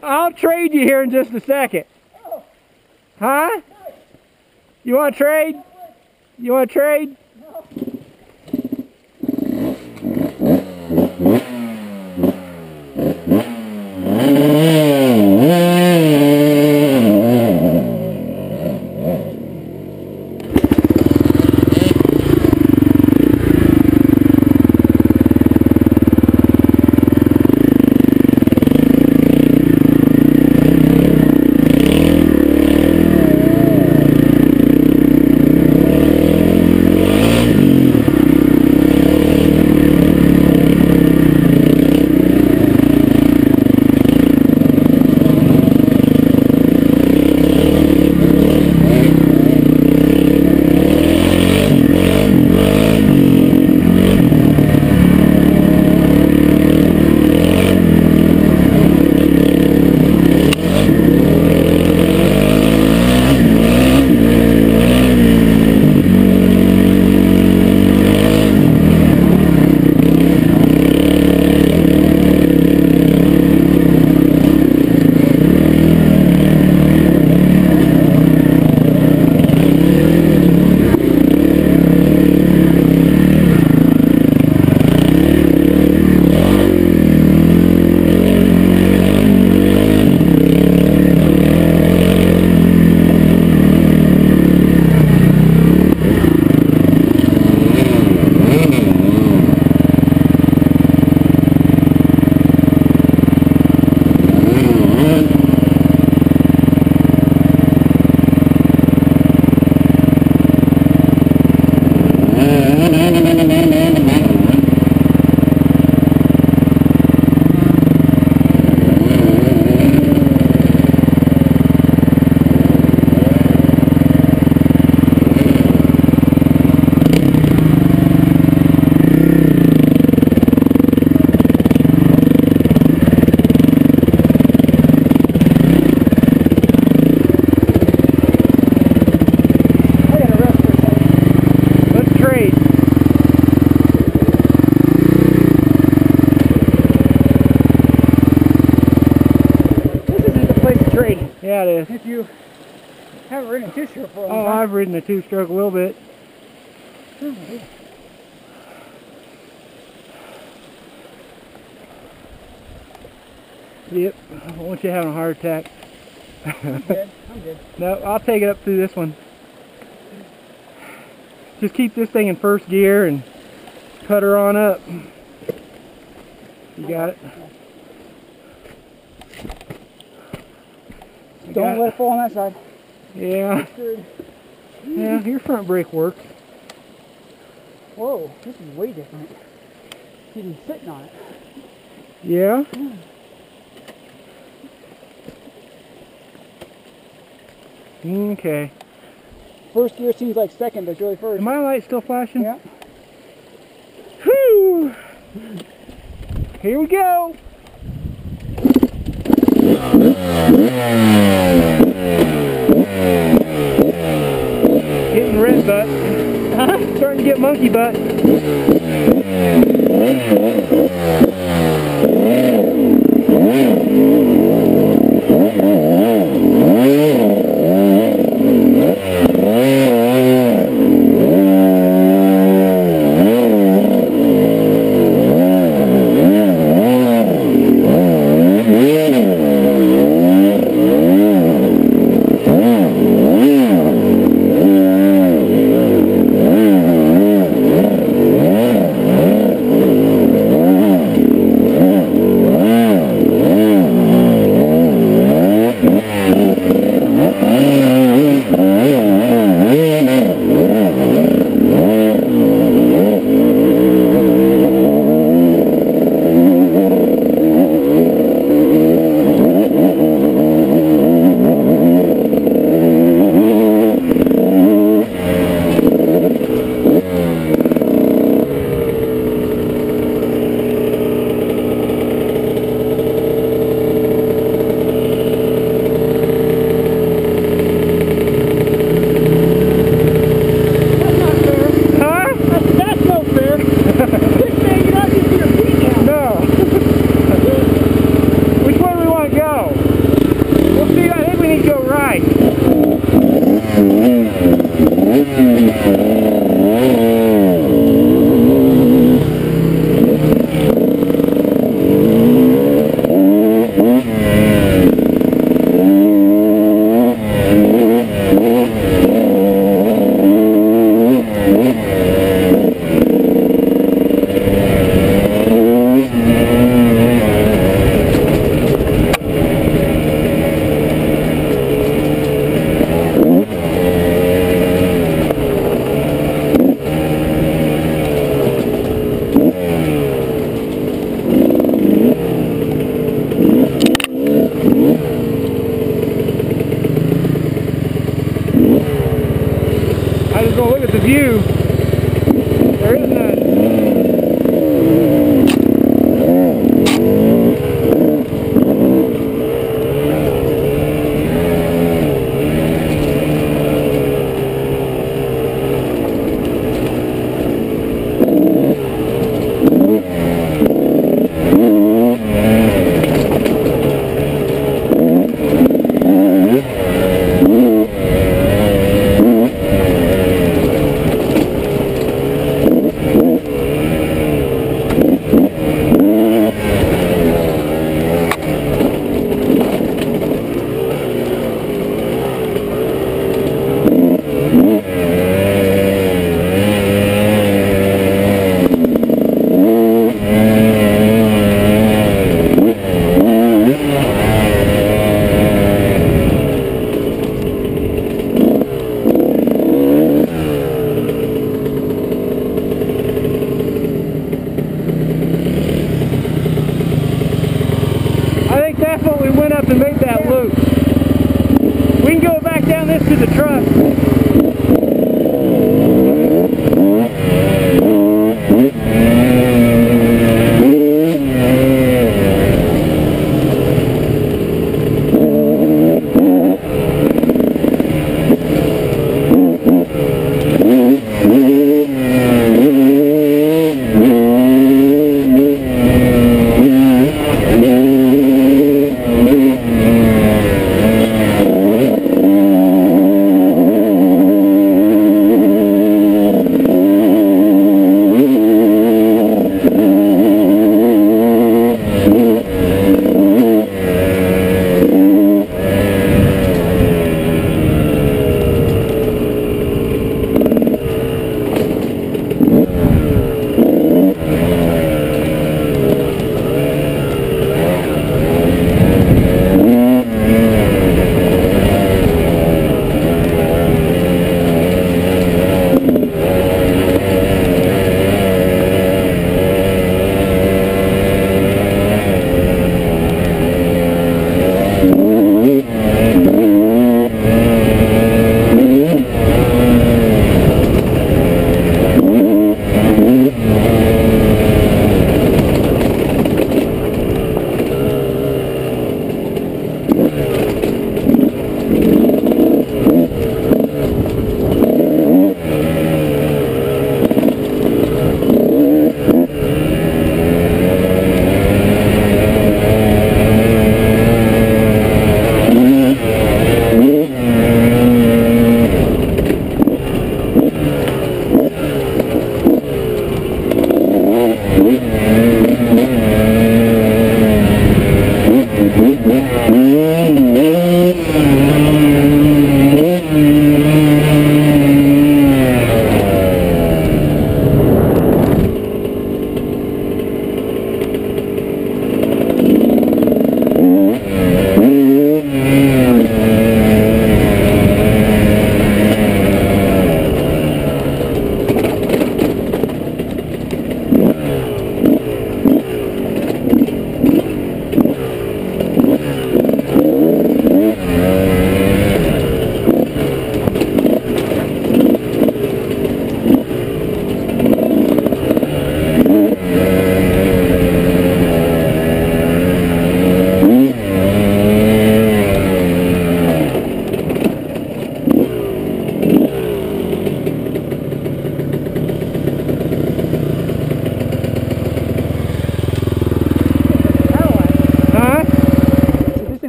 I'll trade you here in just a second. Huh? You want to trade? You want to trade? Yeah, it is. If you haven't ridden a two-stroke for a long Oh, time. I've ridden a two-stroke a little bit. Yep, I don't want you having a heart attack. I'm good. I'm good. No, I'll take it up through this one. Just keep this thing in first gear and cut her on up. You got it? Don't let it fall on that side. Yeah. Yeah, your front brake works. Whoa, this is way different. Even sitting on it. Yeah? Okay. First gear seems like second, but it's really first. Is my light still flashing? Yeah. Whew! Here we go! Getting red butt. Starting to get monkey butt. that's what we went up and made that loop. We can go back down this to the truck.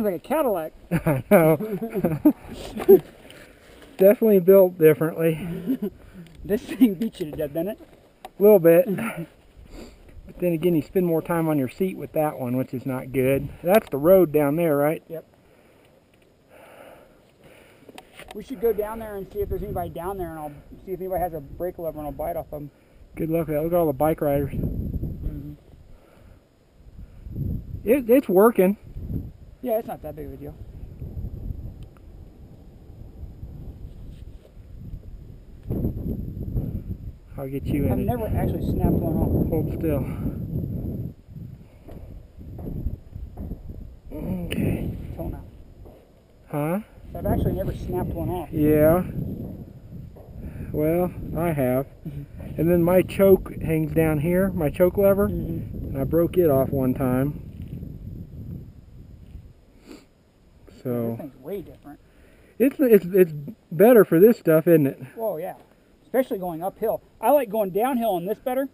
Like a Cadillac. I know. Definitely built differently. This thing beats you to death, doesn't it? A little bit. But then again, you spend more time on your seat with that one, which is not good. That's the road down there, right? Yep. We should go down there and see if there's anybody down there, and I'll see if anybody has a brake lever, and I'll bite off them. Good luck with that. Look at all the bike riders. Mm-hmm. It's working. Yeah, it's not that big of a deal. I'll get you in I've it. never actually snapped one off. Hold still. Okay. Until now. Huh? So I've actually never snapped one off. Yeah. Well, I have. And then my choke hangs down here, my choke lever, and I broke it off one time. So This thing's way different. it's better for this stuff, isn't it? Whoa, yeah. Especially going uphill. I like going downhill on this better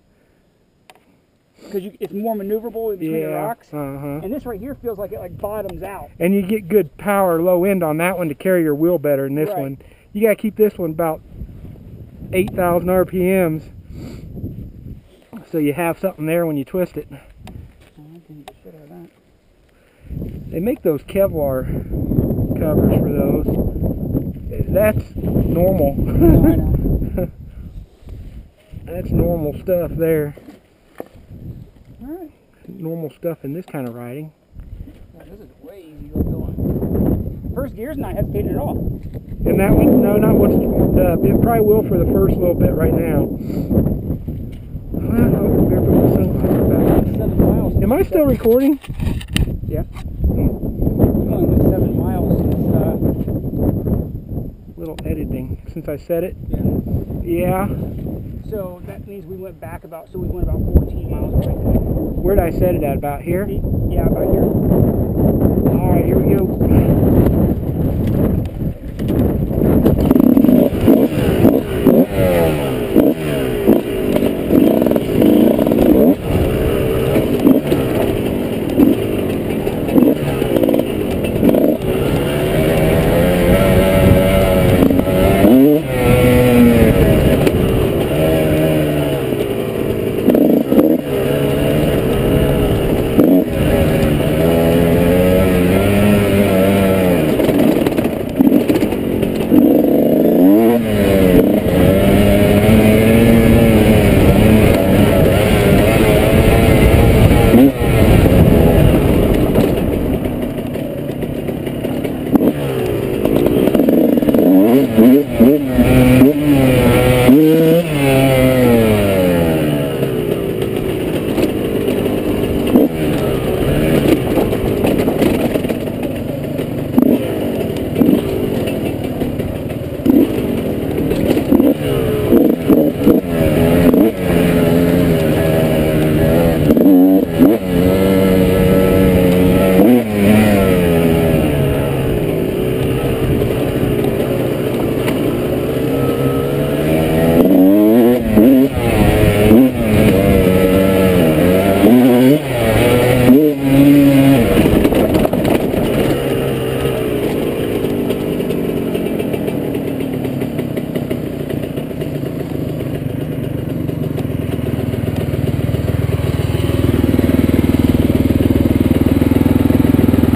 because it's more maneuverable between the rocks. And this right here feels like it bottoms out. And you get good power low end on that one to carry your wheel better than this one. You got to keep this one about 8,000 RPMs so you have something there when you twist it. They make those Kevlar covers for those. That's normal. No, I know. That's normal stuff there. Alright. Normal stuff in this kind of riding. Oh, this is way easy going. First gear's not hesitating at all. And that one, no, not once it's warmed up. It probably will for the first little bit right now. Well, oh, better put my sunglasses back. 7 miles. Am I still recording? Yeah. little editing since I said it. Yeah. Yeah. So that means we went back about 14 miles right there. Where'd I set it at? About here? Yeah, about here. Alright, here we go.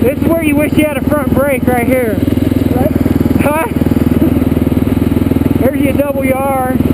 This is where you wish you had a front brake right here. Right? Huh? There's your WR.